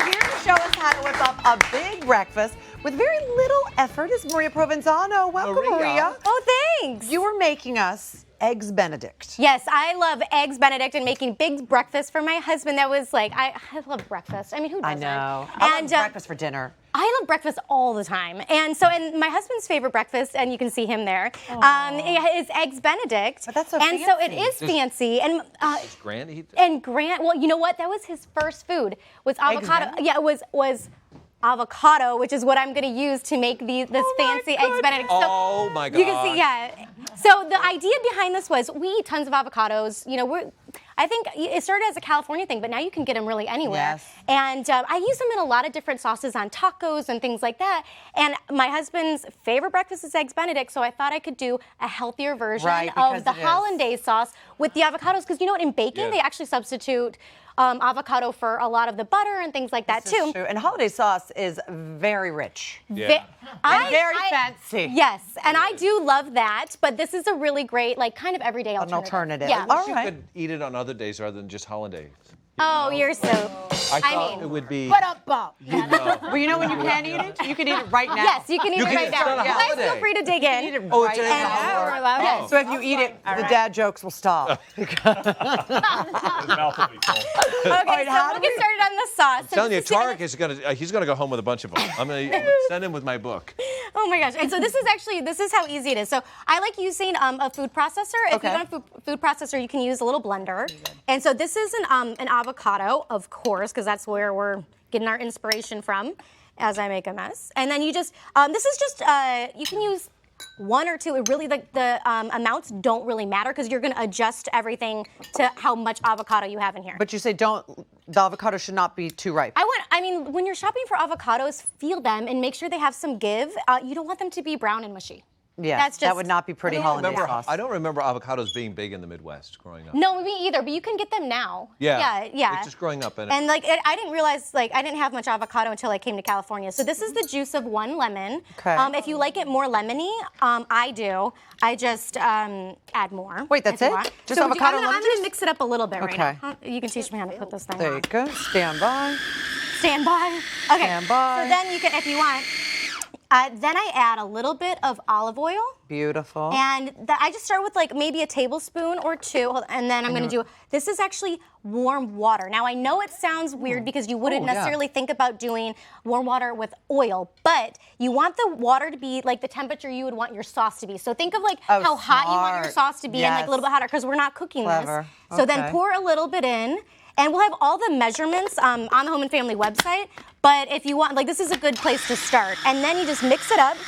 here to show us how to whip up a big breakfast with very little effort is Maria Provenzano. Welcome, Maria. Oh, thanks. You were making us Eggs Benedict. Yes, I love Eggs Benedict and making big breakfast for my husband. That was like, I love breakfast. I mean, who doesn't? I know. I love breakfast for dinner. I love breakfast all the time. And my husband's favorite breakfast, and you can see him there, is Eggs Benedict. But that's so fancy. And so it is fancy. And Grant, well, you know what? That was his first food, was avocado. Yeah, it was avocado, which is what I'm going to use to make this fancy Eggs Benedict. So oh my God. You can see, yeah. So the idea behind this was we eat tons of avocados. You know, I think it started as a California thing, but now you can get them really anywhere. Yes. And I use them in a lot of different sauces on tacos and things like that. And my husband's favorite breakfast is Eggs Benedict, so I thought I could do a healthier version of the Hollandaise sauce with the avocados. Because you know what, in bacon, they actually substitute avocado for a lot of the butter and things like that too. Is true. And hollandaise sauce is very rich. Yeah. And very fancy. Yes, and I do love that, but this is a really great, like, kind of everyday alternative. An alternative. Yeah. All You right. could eat it on other days rather than just Hollandaise. Oh, you're so. I thought it would be. Put up, Bob. Well, you know when you can eat it? You can eat it right now. Yes, you can eat it right it's not now. a You guys holiday. feel free to dig in. Eat it Oh, right it's now. Yes. So if you eat it, the dad jokes will stop. His mouth will be full. Okay, right, so how we'll do get started on the sauce. I'm telling you, Tarek is he's gonna go home with a bunch of them. I'm gonna send him with my book. Oh my gosh! And so this is how easy it is. So I like using a food processor. If you don't have a food processor, you can use a little blender. And so this is an avocado, of course, because that's where we're getting our inspiration from. As I make a mess, and then you just this is just you can use one or two. It really the amounts don't really matter because you're going to adjust everything to how much avocado you have in here. But you say the avocado should not be too ripe. I mean, when you're shopping for avocados, feel them and make sure they have some give. You don't want them to be brown and mushy. Yeah, that would not be pretty hollandaise sauce. I don't remember avocados being big in the Midwest growing up. No, me either. But you can get them now. Yeah. Yeah. It's just growing up in it. And I didn't realize I didn't have much avocado until I came to California. So this is the juice of one lemon. Okay. If you like it more lemony, I do. I just add more. Wait, that's if you it? want. Just So avocado and I'm lemon going juice? to mix it up a little bit Okay. right now. You can teach me how to put this thing There on. you go. Stand by. Stand by. Okay. Stand by. So then you can, if you want, then I add a little bit of olive oil. Beautiful. And I just start with maybe a tablespoon or two, and then I'm going to do, this is actually warm water. Now I know it sounds weird because you wouldn't necessarily think about doing warm water with oil, but you want the water to be like the temperature you would want your sauce to be. So think of how hot you want your sauce to be and a little bit hotter because we're not cooking Clever. this. So then pour a little bit in. And we'll have all the measurements on the Home and Family website. But if you want, this is a good place to start. And then you just mix it up,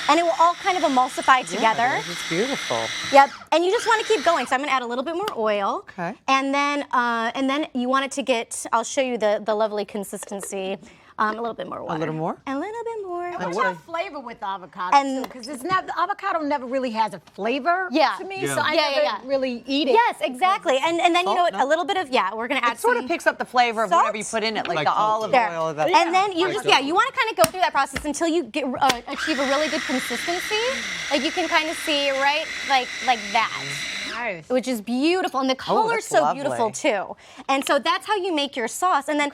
and it will all kind of emulsify together. It's beautiful. Yep. And you just want to keep going. So I'm going to add a little bit more oil. Okay. And then you want it to get. I'll show you the lovely consistency. A little bit more water. A little more? A little bit more. What's your flavor with the avocado? And- Because the avocado never really has a flavor to me, so I never really eat it. Yes, exactly. And then you know what? A little bit of we're going to add. It sort of picks up the flavor of whatever you put in it, like the olive oil. And then you just you want to kind of go through that process until you get achieve a really good consistency. Like you can kind of see like that. Nice. Which is beautiful, and the color's that's so lovely. beautiful too. And so that's how you make your sauce. And then,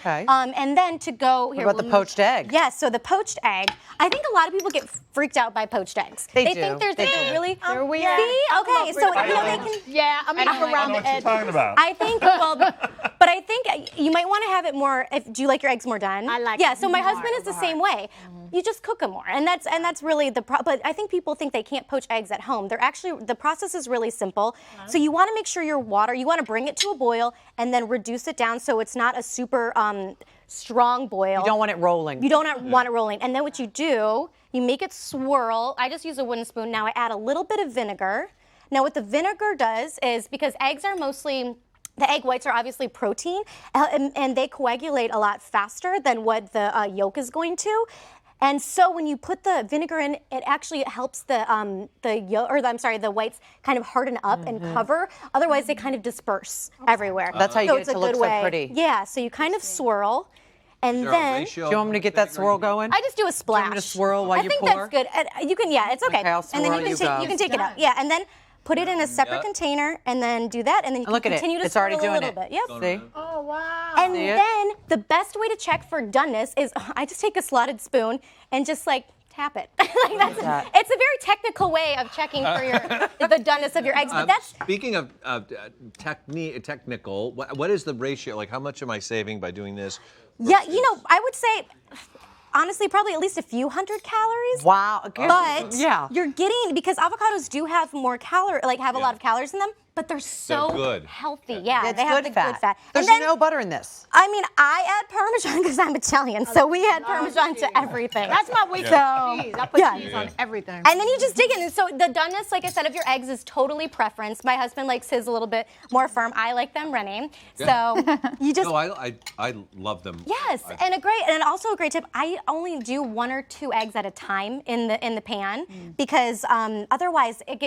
to go here. What about the poached egg? Yes. So the poached egg. I think a lot of people get freaked out by poached eggs. They think do. they're really. They're weird. See? Okay. So they can. Yeah, I'm I around don't know the what you're edge. talking about. I think, but I think you might want to have it more. Do you like your eggs more done? I like Yeah. it So my more husband is the over same way. You just cook them more, and that's really the problem. But I think people think they can't poach eggs at home. They're actually the process is really simple. So you want to make sure your water. You want to bring it to a boil and then reduce it down so it's not a super strong boil. You don't want it rolling. You don't want it rolling. And then what you do, you make it swirl. I just use a wooden spoon. Now I add a little bit of vinegar. Now what the vinegar does is, because eggs are mostly, the egg whites are obviously protein, and they coagulate a lot faster than what the yolk is going to. And so when you put the vinegar in, it actually helps the whites kind of harden up and cover. Otherwise, they kind of disperse everywhere. That's how you so get it's it to a look good so way. pretty. Yeah. So you kind of swirl, and then. Do you want me to get that swirl going? I just do a splash. Do you want me to swirl while I you think pour? that's good. You can, yeah, it's okay. Okay, I'll and then swirl, you you can go. you can take it out. Yeah, and then put it in a separate container, and then do that, and then you can Look at it. continue to It's swirl already a doing little it. bit. Yep. See? Oh, wow. And See it? then the best way to check for doneness is I just take a slotted spoon and just like tap it. Like that's, it's a very technical way of checking for the doneness of your eggs. But that's Speaking of technical, what is the ratio? Like, how much am I saving by doing this? yeah. You know, I would say. Honestly, probably at least a few hundred calories. Wow. But yeah. you're getting, because avocados do have more have a lot of calories in them, but they're so good. healthy. Yeah, It's they have good the good fat. There's and then, no butter in this. I mean, I add Parmesan because I'm Italian, so we add Parmesan to everything. That's my weakness. Cheese. I put cheese on everything. And then you just dig in. And so the doneness, like I said, of your eggs is totally preference. My husband likes his a little bit more firm. I like them runny. So you just. No, I love them. Yes, and also a great tip. I only do 1 or 2 eggs at a time in the pan because otherwise it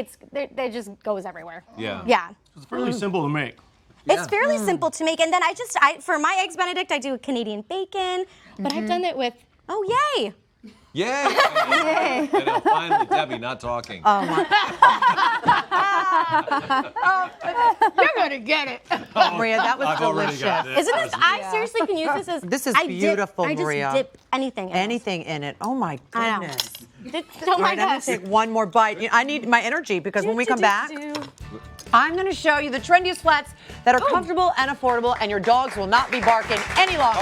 just goes everywhere. Yeah. Yeah. It's fairly simple to make. It's fairly simple to make, and then for my eggs Benedict I do Canadian bacon, but I've done it with yay. Yay! I know, finally, Debbie not talking. Oh my. You're going to get it. Maria, that was I've already got delicious. Isn't this? I seriously can use this as. This is I beautiful, Maria. I just dip anything. In Anything in it. Oh my I know. goodness. This. Oh my All right, I'm gonna gosh. take one more bite. I need my energy because when we come back, I'm going to show you the trendiest flats that are comfortable and affordable, and your dogs will not be barking any longer.